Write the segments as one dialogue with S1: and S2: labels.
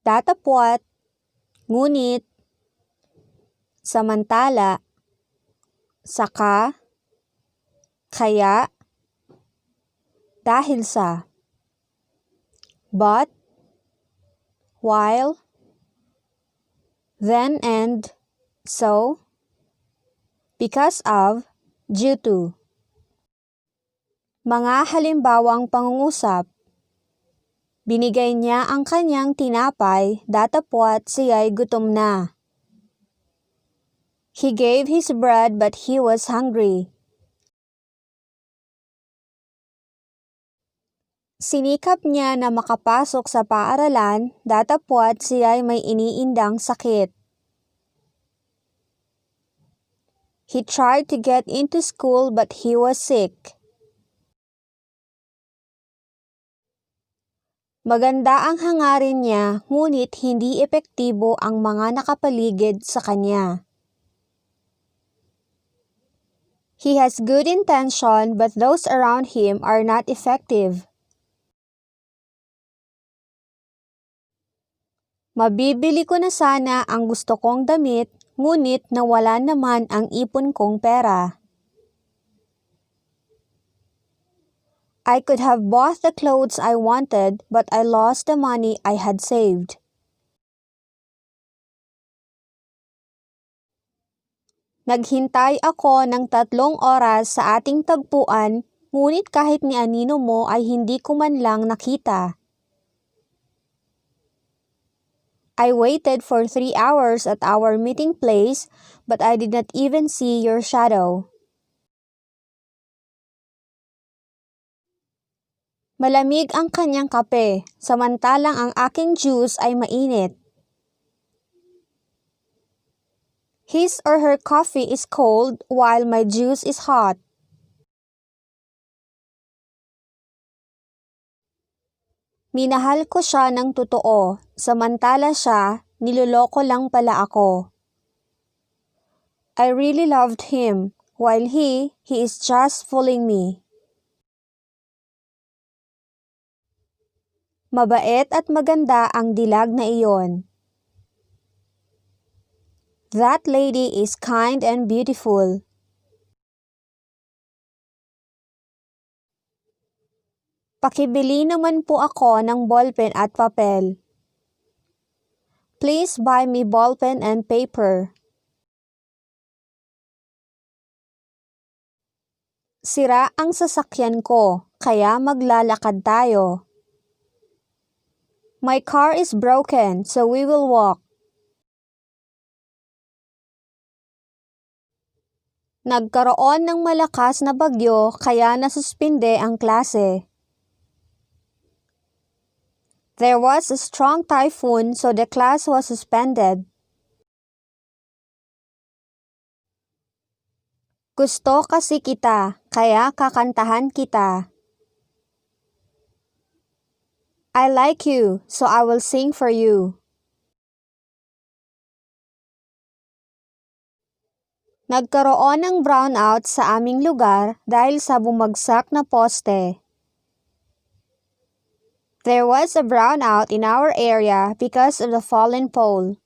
S1: Datapwat, ngunit, samantala, saka, kaya, dahil sa, but, while, then and, so, because of, due to. Mga halimbawang pangungusap. Binigay niya ang kanyang tinapay, datapwat siya'y gutom na. He gave his bread but he was hungry. Sinikap niya na makapasok sa paaralan, datapwat siya'y may iniindang sakit. He tried to get into school but he was sick. Maganda ang hangarin niya, ngunit hindi epektibo ang mga nakapaligid sa kanya. He has good intention but those around him are not effective. Mabibili ko na sana ang gusto kong damit, ngunit nawala naman ang ipon kong pera. I could have bought the clothes I wanted, but I lost the money I had saved. Naghintay ako ng 3 oras sa ating tagpuan, ngunit kahit ni anino mo ay hindi ko man lang nakita. I waited for 3 hours at our meeting place, but I did not even see your shadow. Malamig ang kanyang kape, samantalang ang aking juice ay mainit. His or her coffee is cold while my juice is hot. Minahal ko siya ng totoo, samantala siya, niloloko lang pala ako. I really loved him, while he is just fooling me. Mabait at maganda ang dilag na iyon. That lady is kind and beautiful. Pakibili naman po ako ng ballpen at papel. Please buy me ballpen and paper. Sira ang sasakyan ko, kaya maglalakad tayo. My car is broken, so we will walk. Nagkaroon ng malakas na bagyo kaya nasuspinde ang klase. There was a strong typhoon so the class was suspended. Gusto kasi kita, kaya kakantahan kita. I like you, so I will sing for you. Nagkaroon ng brownout sa aming lugar dahil sa bumagsak na poste. There was a brownout in our area because of the fallen pole.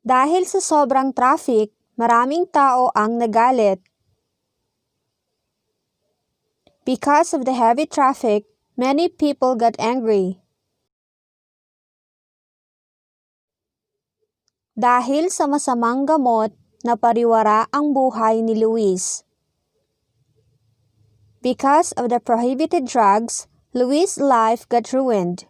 S1: Dahil sa sobrang traffic, maraming tao ang nagalit. Because of the heavy traffic, many people got angry. Dahil sa masamang gamot, napariwara ang buhay ni Luis. Because of the prohibited drugs, Luis' life got ruined.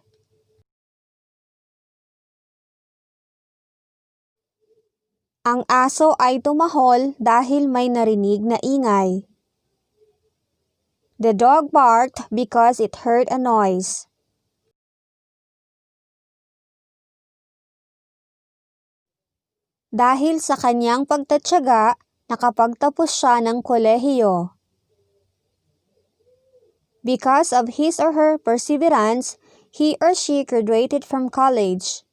S1: Ang aso ay tumahol dahil may narinig na ingay. The dog barked because it heard a noise. Dahil sa kanyang pagtatyaga, nakapagtapos siya ng kolehiyo. Because of his or her perseverance, he or she graduated from college.